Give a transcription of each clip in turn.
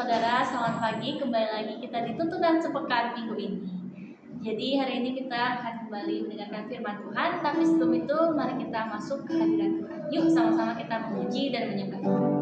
saudara, selamat pagi. Kembali lagi kita di tuntunan sepekan minggu ini. Jadi hari ini kita akan kembali mendengarkan firman Tuhan. Tapi sebelum itu, mari kita masuk ke hadirat Tuhan. Yuk sama-sama kita memuji dan menyembah Tuhan.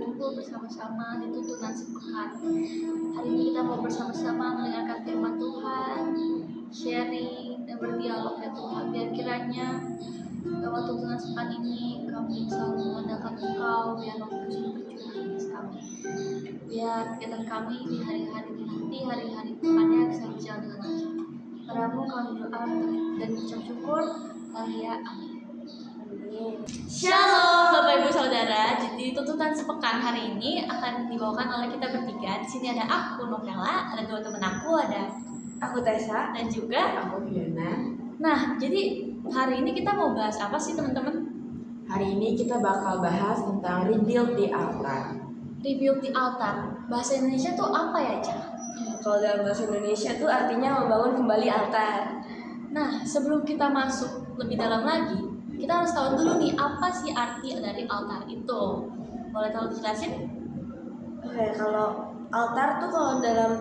berkumpul bersama-sama di tuntunan sepekan. Hari ini kita mau bersama-sama mendengarkan firman Tuhan, sharing dan berdialog ya Tuhan. Biar kiranya lewat tuntunan sepekan ini kami selalu mengandalkan Engkau, biar Roh Kudus bercurah di atas kami. Biar kegiatan kami di hari-hari nanti, hari-hari depannya bisa berjalan dengan lancar. Padamu kami berdoa dan mengucap syukur. Haleluya, amin. Shalom Bapak Ibu Saudara. Jadi tuntutan sepekan hari ini akan dibawakan oleh kita bertiga. Di sini ada aku Novella, ada dua teman aku, ada Aku Tessa, dan juga aku Fiona. Nah, jadi hari ini kita mau bahas apa sih teman-teman? Hari ini kita bakal bahas tentang rebuild the altar. Rebuild the altar. Bahasa Indonesia tuh apa ya, Ca? Kalau dalam bahasa Indonesia tuh artinya membangun kembali altar. Nah, sebelum kita masuk lebih dalam lagi, kita harus tahu dulu nih apa sih arti dari altar itu. Boleh tolong jelasin? Oke, kalau altar tuh kalau dalam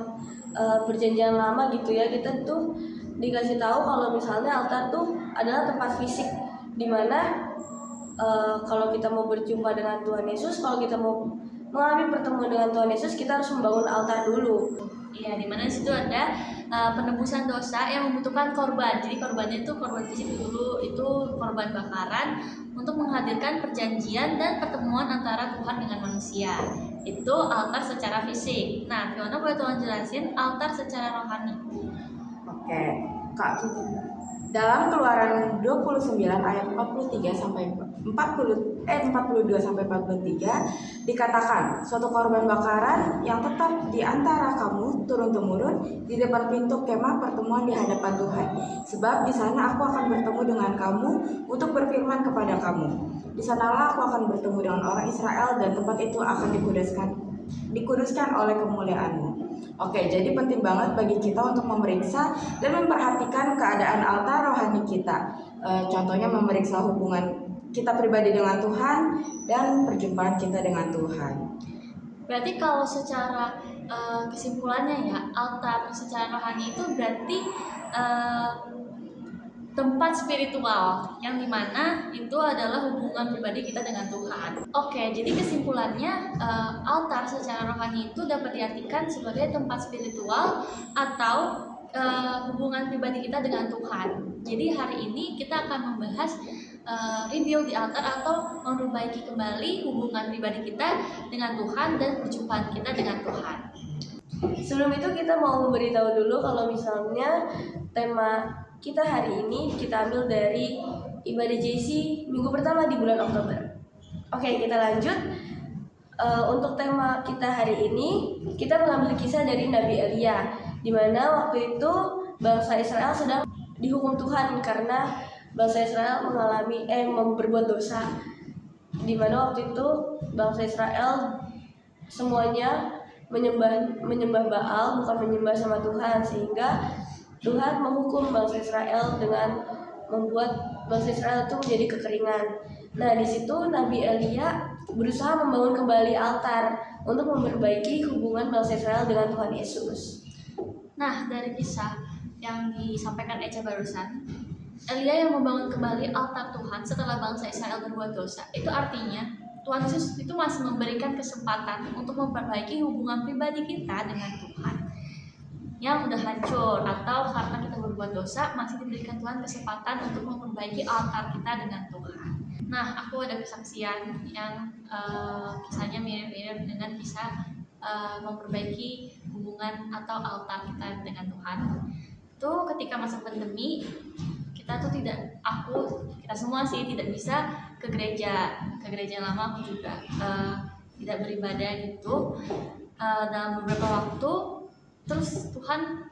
perjanjian lama gitu ya, kita tuh dikasih tahu kalau misalnya altar tuh adalah tempat fisik di mana kalau kita mau berjumpa dengan Tuhan Yesus, kalau kita mau mengalami pertemuan dengan Tuhan Yesus, kita harus membangun altar dulu. Iya, di mana di situ ada penebusan dosa yang membutuhkan korban. Jadi korbannya itu korban fisik dulu, itu korban bakaran untuk menghadirkan perjanjian dan pertemuan antara Tuhan dengan manusia. Itu altar secara fisik. Nah, Fiona boleh tolong jelasin altar secara rohani. Oke, Kak, dalam Keluaran 29 ayat 43 sampai 42 sampai 43 dikatakan, suatu korban bakaran yang tetap di antara kamu turun-temurun di depan pintu kemah pertemuan di hadapan Tuhan. Sebab di sana aku akan bertemu dengan kamu untuk berfirman kepada kamu. Di sanalah aku akan bertemu dengan orang Israel dan tempat itu akan dikuduskan oleh kemuliaanmu. Oke, jadi penting banget bagi kita untuk memeriksa dan memperhatikan keadaan altar rohani kita. Contohnya memeriksa hubungan kita pribadi dengan Tuhan dan perjumpaan kita dengan Tuhan. Berarti kalau secara kesimpulannya ya, altar secara rohani itu berarti tempat spiritual yang dimana itu adalah hubungan pribadi kita dengan Tuhan. Oke, jadi kesimpulannya altar secara rohani itu dapat diartikan sebagai tempat spiritual atau hubungan pribadi kita dengan Tuhan. Jadi hari ini kita akan membahas rebuild di altar atau memperbaiki kembali hubungan pribadi kita dengan Tuhan dan perjumpaan kita dengan Tuhan. Sebelum itu kita mau memberitahu dulu kalau misalnya tema kita hari ini kita ambil dari ibadah JC minggu pertama di bulan Oktober. Oke, kita lanjut. Untuk tema kita hari ini kita mengambil kisah dari Nabi Elia, di mana waktu itu bangsa Israel sedang dihukum Tuhan karena bangsa Israel berbuat dosa. Di mana waktu itu bangsa Israel semuanya menyembah Baal, bukan menyembah sama Tuhan, sehingga Tuhan menghukum bangsa Israel dengan membuat bangsa Israel itu menjadi kekeringan. Nah, di situ Nabi Elia berusaha membangun kembali altar untuk memperbaiki hubungan bangsa Israel dengan Tuhan Yesus. Nah, dari kisah yang disampaikan Eca barusan, Elia yang membangun kembali altar Tuhan setelah bangsa Israel berbuat dosa. Itu artinya Tuhan Yesus itu masih memberikan kesempatan untuk memperbaiki hubungan pribadi kita dengan Tuhan yang udah hancur, atau karena kita berbuat dosa masih diberikan Tuhan kesempatan untuk memperbaiki altar kita dengan Tuhan. Nah, aku ada kesaksian yang kisahnya mirip-mirip dengan kisah memperbaiki hubungan atau altar kita dengan Tuhan. Itu ketika masa pandemi, kita semua sih tidak bisa ke gereja lama. Aku juga tidak beribadah gitu dalam beberapa waktu. Terus Tuhan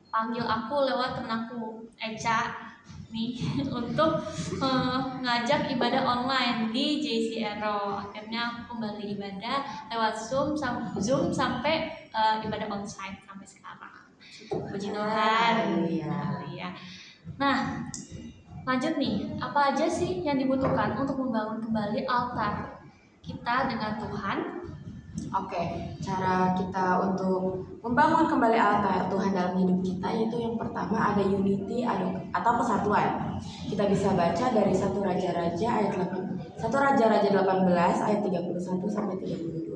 panggil aku lewat temanku Eca nih untuk ngajak ibadah online di JC Aero. Akhirnya aku kembali ibadah lewat Zoom sampai ibadah onsite sampai sekarang. Puji Tuhan. Ya. Nah, lanjut nih, apa aja sih yang dibutuhkan untuk membangun kembali altar kita dengan Tuhan? Oke, cara kita untuk membangun kembali altar Tuhan dalam hidup kita yaitu yang pertama ada unity atau kesatuan. Kita bisa baca dari 1 Raja-Raja ayat 1 Raja-Raja 18 ayat 31 sampai 32.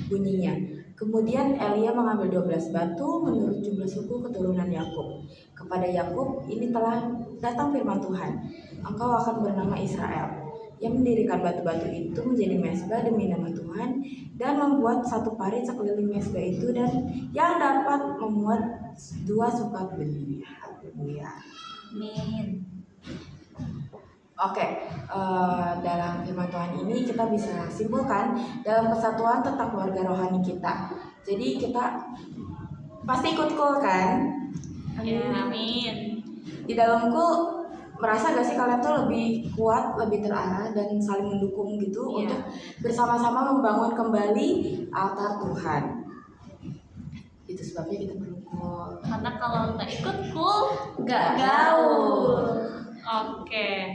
Bunyinya, kemudian Elia mengambil 12 batu menurut jumlah suku keturunan Yakub. Kepada Yakub ini telah datang firman Tuhan, engkau akan bernama Israel. Yang mendirikan batu-batu itu menjadi mesbah demi nama Tuhan dan membuat satu parit sekeliling mesbah itu dan yang dapat memuat 2 sukat benih. Haleluya. Amin. Oke, dalam firman Tuhan ini kita bisa simpulkan dalam kesatuan tentang keluarga rohani kita. Jadi kita pasti ikut kul kan? Ya, amin. Di dalam kul merasa gak sih kalian tuh lebih kuat, lebih terarah dan saling mendukung gitu Iya. untuk bersama-sama membangun kembali altar Tuhan. Itu sebabnya kita perlu kul. Karena kalau nggak ikut kul, Gak gaul. Oke.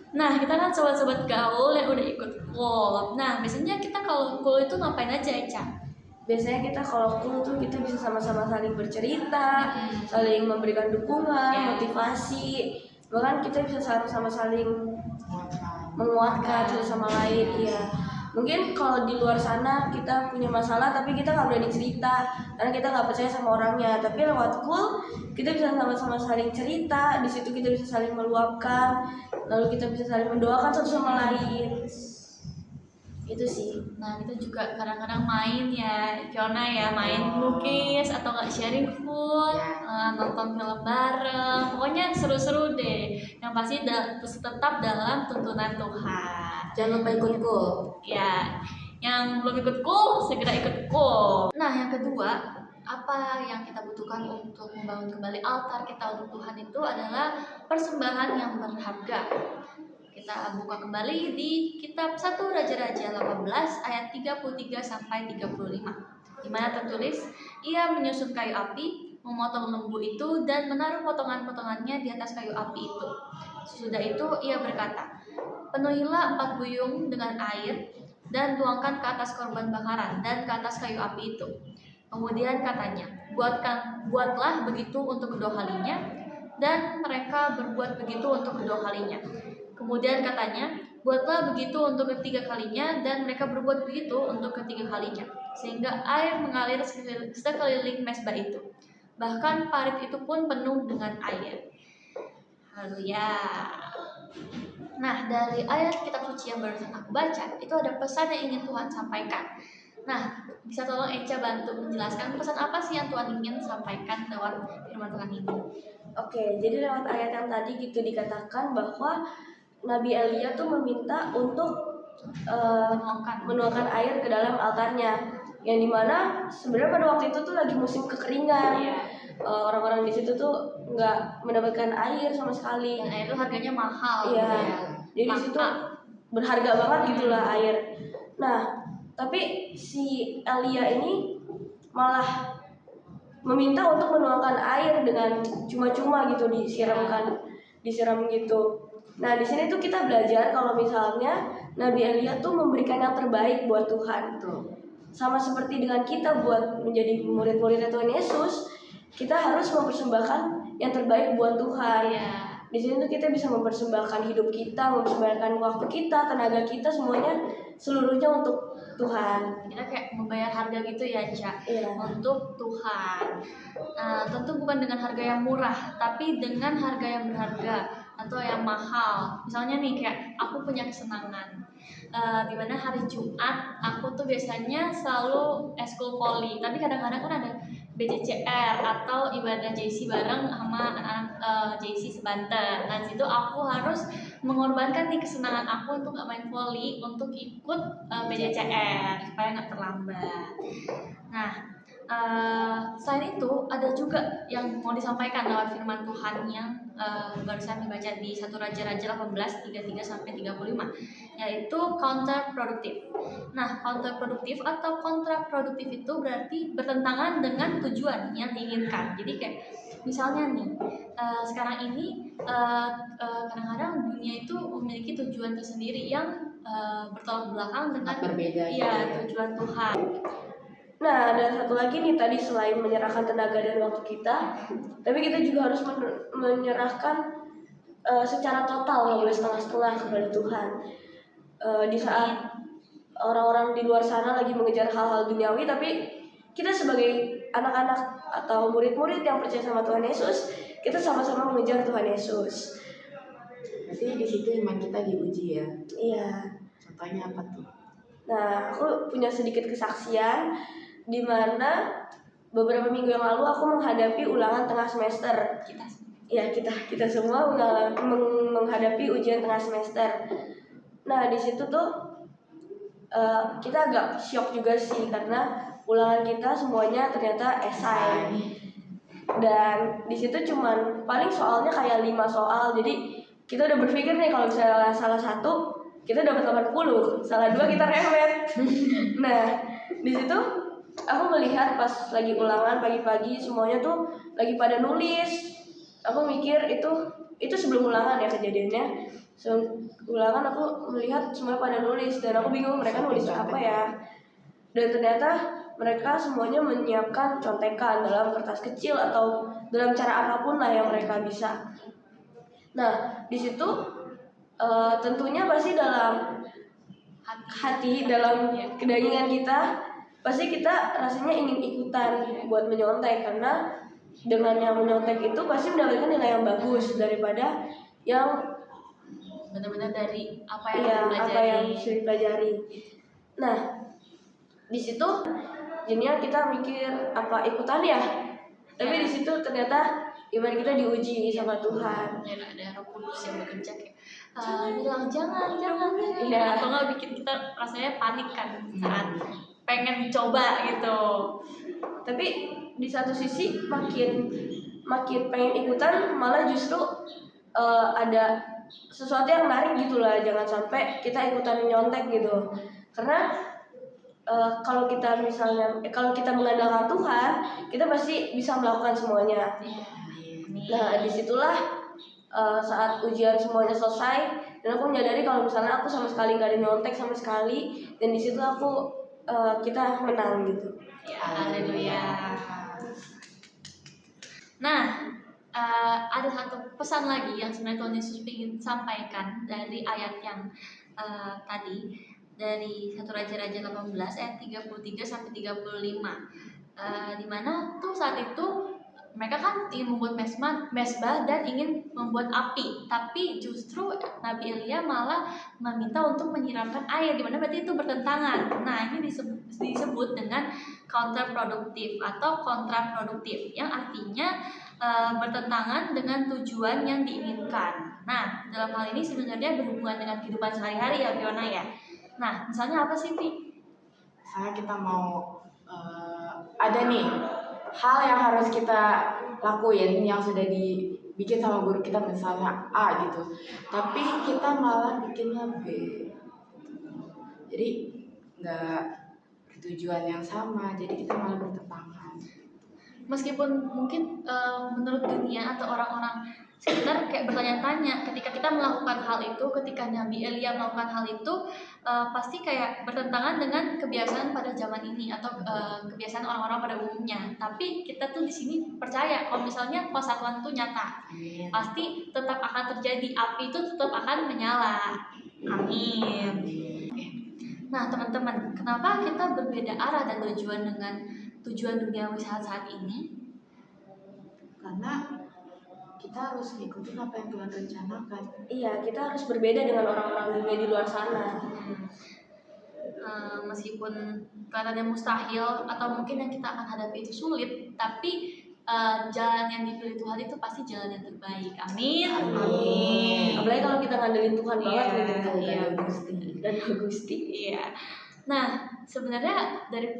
Nah, kita kan sobat-sobat gaul yang udah ikut kul. Nah, biasanya kita kalau kul itu ngapain aja, Eca? Biasanya kita kalau cool tuh kita bisa sama-sama saling bercerita, saling memberikan dukungan, Ya. motivasi, bahkan kita bisa sama-sama saling menguatkan satu sama lain. Iya. Mungkin kalau di luar sana kita punya masalah tapi kita nggak berani cerita karena kita nggak percaya sama orangnya. Tapi lewat cool kita bisa sama-sama saling cerita. Di situ kita bisa saling meluapkan, lalu kita bisa saling mendoakan satu sama lain. Itu sih. Nah, kita juga kadang-kadang main ya, Fiona ya, main lukis atau nggak sharing food, nonton film bareng, pokoknya seru-seru deh. Yang pasti tetap dalam tuntunan Tuhan. Jangan lupa ikut kul. Ya, yang belum ikut kul, segera ikut kul. Nah, yang kedua, apa yang kita butuhkan untuk membangun kembali altar kita untuk Tuhan itu adalah persembahan yang berharga. Kita buka kembali di kitab 1 Raja-Raja 18 ayat 33 sampai 35. Di mana tertulis, ia menyusun kayu api, memotong lembu itu dan menaruh potongan-potongannya di atas kayu api itu. Sesudah itu ia berkata, penuhilah 4 buyung dengan air dan tuangkan ke atas korban bakaran dan ke atas kayu api itu. Kemudian katanya, buatlah begitu untuk kedua kalinya, dan mereka berbuat begitu untuk kedua kalinya. Kemudian katanya, buatlah begitu untuk ketiga kalinya, dan mereka berbuat begitu untuk ketiga kalinya, sehingga air mengalir sekeliling mesbah itu. Bahkan parit itu pun penuh dengan air. Haleluya. Nah, dari ayat kitab suci yang barusan aku baca, itu ada pesan yang ingin Tuhan sampaikan. Nah, bisa tolong Eca bantu menjelaskan pesan apa sih yang Tuhan ingin sampaikan lewat firman Tuhan ini? Oke, jadi lewat ayat yang tadi gitu dikatakan bahwa Nabi Elia tuh meminta untuk menuangkan air ke dalam altarnya, yang dimana sebenarnya pada waktu itu tuh lagi musim kekeringan. Iya. Orang-orang di situ tuh nggak mendapatkan air sama sekali. Dan air itu harganya mahal. Iya. gitu ya. Jadi di situ berharga banget gitulah air. Nah, tapi si Elia ini malah meminta untuk menuangkan air dengan cuma-cuma gitu, disiram gitu. Nah, di sini tuh kita belajar kalau misalnya Nabi Elia tuh memberikan yang terbaik buat Tuhan. Sama seperti dengan kita buat menjadi murid-muridnya Tuhan Yesus, kita harus mempersembahkan yang terbaik buat Tuhan. Iya. Di sini tuh kita bisa mempersembahkan hidup kita, mempersembahkan waktu kita, tenaga kita, semuanya seluruhnya untuk Tuhan. Kita kayak membayar harga gitu ya, Ca, Iya. untuk Tuhan. Tentu bukan dengan harga yang murah, tapi dengan harga yang berharga atau yang mahal. Misalnya nih kayak aku punya kesenangan, dimana hari Jumat aku tuh biasanya selalu eskul voli, tapi kadang-kadang kan ada BCCR atau ibadah JC bareng sama anak-anak JC sebanten. Nah, situ aku harus mengorbankan nih kesenangan aku untuk gak main voli untuk ikut BCCR supaya gak terlambat. Nah, selain itu ada juga yang mau disampaikan lewat firman Tuhan yang barusan dibaca di 1 Raja-Raja 18 33 sampai 35, yaitu counterproduktif. Nah, counterproduktif atau kontraproduktif itu berarti bertentangan dengan tujuan yang diinginkan. Jadi kayak misalnya nih, sekarang ini kadang-kadang dunia itu memiliki tujuan tersendiri yang bertolak belakang dengan Berbeda. tujuan Tuhan. Nah, ada satu lagi nih tadi, selain menyerahkan tenaga dan waktu kita, tapi kita juga harus menyerahkan secara total, nggak boleh setengah-setengah kepada Tuhan. di saat orang-orang di luar sana lagi mengejar hal-hal duniawi, tapi kita sebagai anak-anak atau murid-murid yang percaya sama Tuhan Yesus, kita sama-sama mengejar Tuhan Yesus. Berarti di situ iman kita diuji ya. Iya. Contohnya apa tuh? Nah, aku punya sedikit kesaksian di mana beberapa minggu yang lalu aku menghadapi ulangan tengah semester. Kita semua menghadapi ujian tengah semester. Nah, di situ tuh kita agak shock juga sih karena ulangan kita semuanya ternyata esai. Dan di situ cuman paling soalnya kayak 5 soal. Jadi kita udah berpikir nih kalau misalnya salah satu kita dapat 80, salah 2 kita remet. Nah, di situ aku melihat pas lagi ulangan pagi-pagi semuanya tuh lagi pada nulis. Aku mikir itu sebelum ulangan ya kejadiannya. Ulangan aku melihat semuanya pada nulis dan aku bingung mereka nulis apa ya. Dan ternyata mereka semuanya menyiapkan contekan dalam kertas kecil atau dalam cara apapun lah yang mereka bisa. Nah, di situ tentunya pasti dalam hati, dalam kedagingan kita, pasti kita rasanya ingin ikutan buat menyontek karena dengan yang menyontek itu pasti mendapatkan nilai yang bagus daripada yang benar-benar dari apa yang sudah dipelajari. Nah, di situ jadinya kita mikir apa ikutan ya, tapi di situ ternyata iman kita diuji sama Tuhan. Ada Roh Kudus yang bekerja kayak bilang jangan Iya. atau nggak bikin kita rasanya panik kan saat pengen coba gitu. Tapi di satu sisi makin pengen ikutan malah justru ada sesuatu yang menarik gitulah, jangan sampai kita ikutan nyontek gitu. Karena kalau kita misalnya kalau kita mengandalkan Tuhan, kita pasti bisa melakukan semuanya. Nah, disitulah saat ujian semuanya selesai dan aku menyadari kalau misalnya aku sama sekali nggak ada nyontek sama sekali, dan di situ kita menang gitu. Ya, haleluya. Nah, ada satu pesan lagi yang sebenarnya Tuhan Yesus ingin sampaikan dari ayat yang tadi dari 1 Raja-Raja 18 ayat 33 sampai 35. Di mana tuh saat itu mereka kan ingin membuat mesbah dan ingin membuat api, tapi justru Nabi Elia malah meminta untuk menyiramkan air, di mana berarti itu bertentangan. Nah, ini disebut dengan counterproduktif atau kontraproduktif, yang artinya bertentangan dengan tujuan yang diinginkan. Nah, dalam hal ini sebenarnya berhubungan dengan kehidupan sehari-hari ya, Fiona ya. Nah, misalnya apa sih, Pi? Misalnya kita mau ada nih hal yang harus kita lakuin yang sudah dibikin sama guru kita, misalnya A gitu, tapi kita malah bikinnya B, jadi nggak bertujuan yang sama, jadi kita malah bertentangan. Meskipun mungkin menurut dunia atau orang-orang sekitar kayak bertanya-tanya ketika kita melakukan hal itu, ketika Nabi Elia melakukan hal itu pasti kayak bertentangan dengan kebiasaan pada zaman ini atau kebiasaan orang-orang pada umumnya. Tapi kita tuh di sini percaya kalau misalnya kuasa Tuhan itu nyata, pasti tetap akan terjadi, api itu tetap akan menyala. Amin. Nah, teman-teman, kenapa kita berbeda arah dan tujuan dengan tujuan duniawi saat ini? Karena kita harus ngikutin apa yang Tuhan rencanakan. Iya, kita harus berbeda dengan orang-orang dunia di luar sana. Meskipun kelihatannya mustahil atau mungkin yang kita akan hadapi itu sulit, tapi jalan yang dipilih Tuhan itu pasti jalan yang terbaik. Amin. Amin. Apalagi kalau kita ngandelin Tuhan banget gitu. Iya. Dan Gusti. Iya. Nah, sebenarnya dari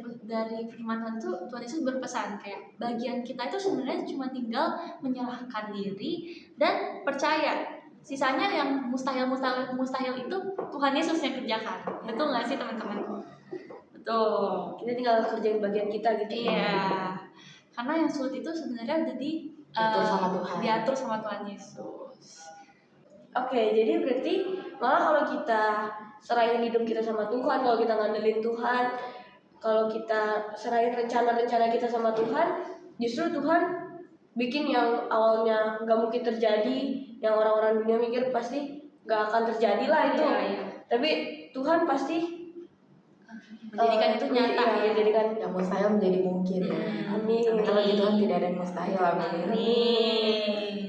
firman Tuhan itu Tuhan Yesus berpesan kayak bagian kita itu sebenarnya cuma tinggal menyerahkan diri dan percaya. Sisanya yang mustahil itu Tuhan Yesus yang kerjakan. Betul nggak sih teman-teman? Betul. Kita tinggal kerjain bagian kita gitu. Iya. Karena yang sulit itu sebenarnya diatur sama Tuhan Yesus. Oke, jadi berarti malah kalau kita serahin hidup kita sama Tuhan, kalau kita ngandelin Tuhan, kalau kita serahin rencana-rencana kita sama Tuhan, justru Tuhan bikin yang awalnya gak mungkin terjadi, yang orang-orang dunia mikir pasti gak akan terjadi lah itu. Iya. Tapi Tuhan pasti menjadikan itu nyata iya, ya. menjadikan Yang mustahil menjadi mungkin ya. Amin. Karena di Tuhan tidak ada yang mustahil. Amin. Amin.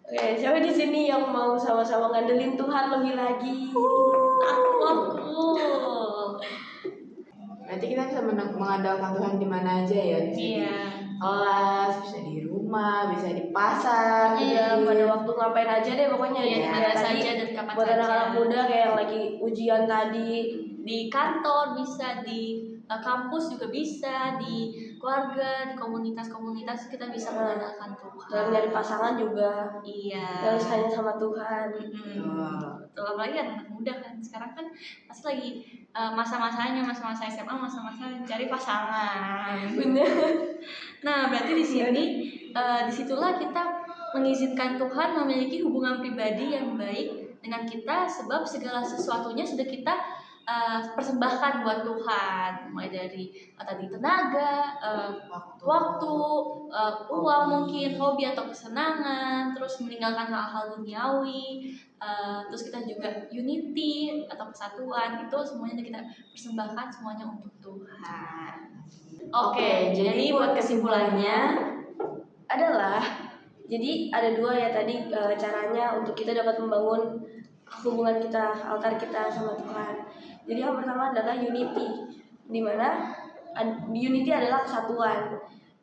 Oke, siapa di sini yang mau sama-sama ngandelin Tuhan lebih lagi? Aku. Berarti kita bisa mengandalkan Tuhan di mana aja ya. Bisa di Iya. kelas, bisa di rumah, bisa di pasar. Iya, di- pada waktu ngapain aja deh pokoknya. Iya, Jadi di mana kayak tadi, saja dan kapan buat saja. anak-anak muda kayak yang lagi ujian tadi, Di kantor bisa, di kampus juga bisa, di keluarga, di komunitas-komunitas kita bisa mengandalkan Tuhan. dalam nyari pasangan juga Iya. harus tanya sama Tuhan. Betul, apalagi anak muda kan sekarang kan pasti lagi masa-masanya, masa-masa SMA, masa-masa mencari pasangan. Bener. Nah, berarti di sini disitulah kita mengizinkan Tuhan memiliki hubungan pribadi yang baik dengan kita, sebab segala sesuatunya sudah kita persembahkan buat Tuhan, mulai dari tadi tenaga, waktu, uang mungkin, hobi atau kesenangan, terus meninggalkan hal-hal duniawi, terus kita juga unity atau kesatuan, itu semuanya kita persembahkan semuanya untuk Tuhan. Oke, jadi buat kesimpulannya Adalah, jadi ada dua ya tadi caranya untuk kita dapat membangun hubungan kita, altar kita sama Tuhan. Jadi yang pertama adalah unity, dimana unity adalah kesatuan,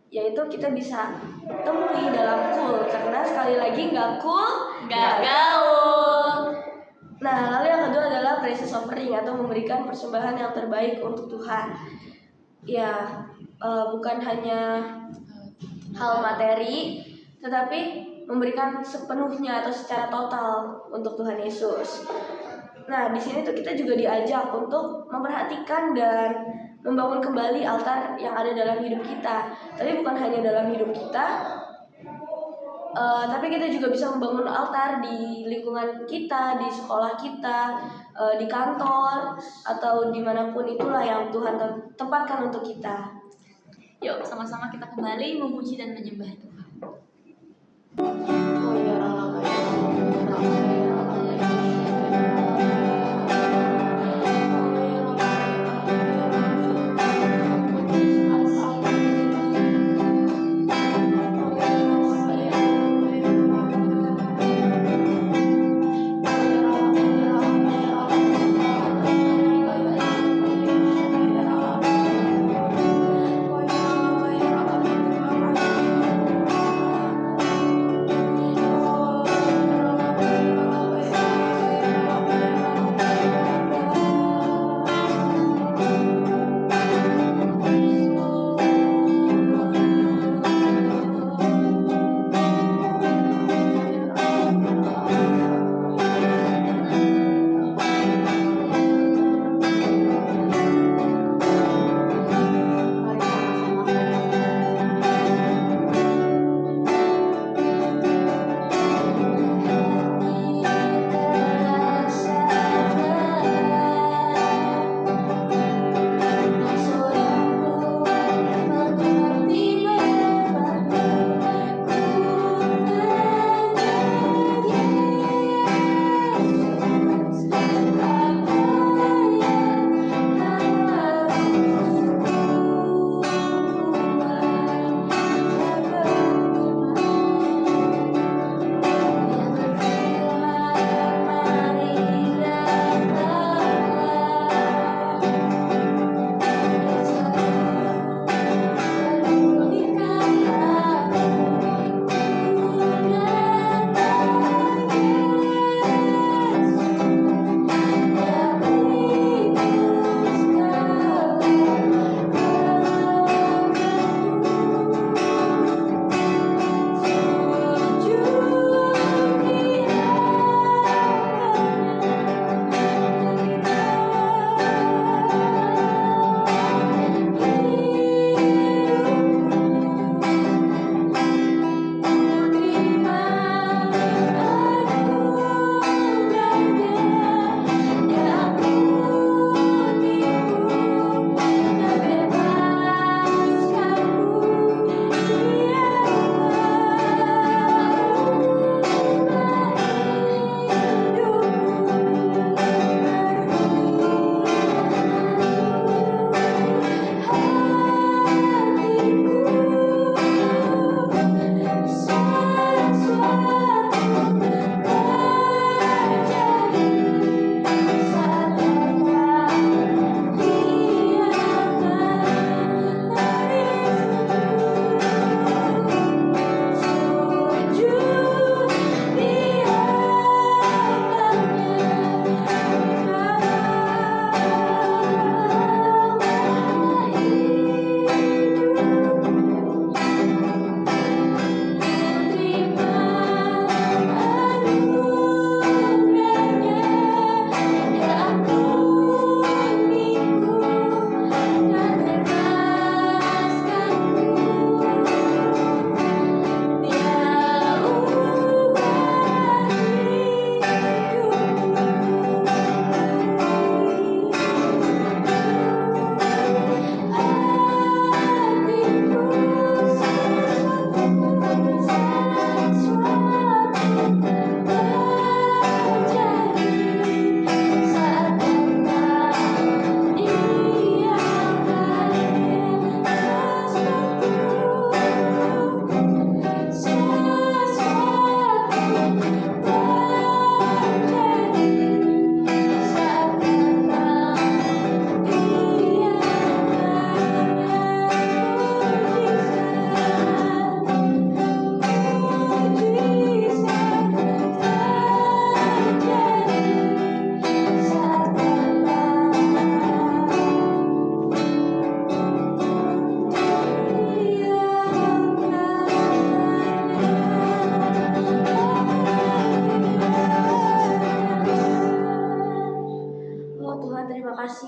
yaitu kita bisa temui dalam cool, karena sekali lagi nggak cool nggak gaul. Nah, lalu yang kedua adalah praises offering atau memberikan persembahan yang terbaik untuk Tuhan. Ya, bukan hanya hal materi, tetapi memberikan sepenuhnya atau secara total untuk Tuhan Yesus. Nah, di sini tuh kita juga diajak untuk memperhatikan dan membangun kembali altar yang ada dalam hidup kita. Tapi bukan hanya dalam hidup kita, tapi kita juga bisa membangun altar di lingkungan kita, di sekolah kita, di kantor, atau dimanapun itulah yang Tuhan tempatkan untuk kita. Yuk, sama-sama kita kembali memuji dan menyembah Tuhan. Oh ya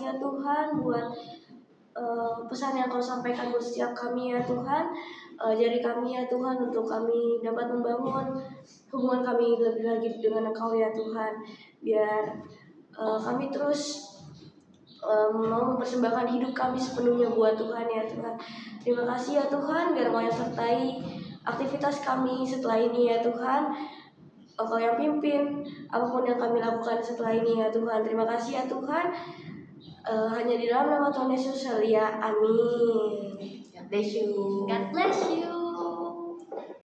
kasih ya Tuhan buat pesan yang Kau sampaikan buat setiap kami ya Tuhan. Jari kami ya Tuhan untuk kami dapat membangun hubungan kami lebih lagi dengan Engkau ya Tuhan. Biar kami terus mau mempersembahkan hidup kami sepenuhnya buat Tuhan ya Tuhan. Terima kasih ya Tuhan, biar Kau yang sertai aktivitas kami setelah ini ya Tuhan. Kau yang pimpin apapun yang kami lakukan setelah ini ya Tuhan. Terima kasih ya Tuhan. Hanya di dalam nama Tuhan Yesus ya, amin. God bless you. God bless you.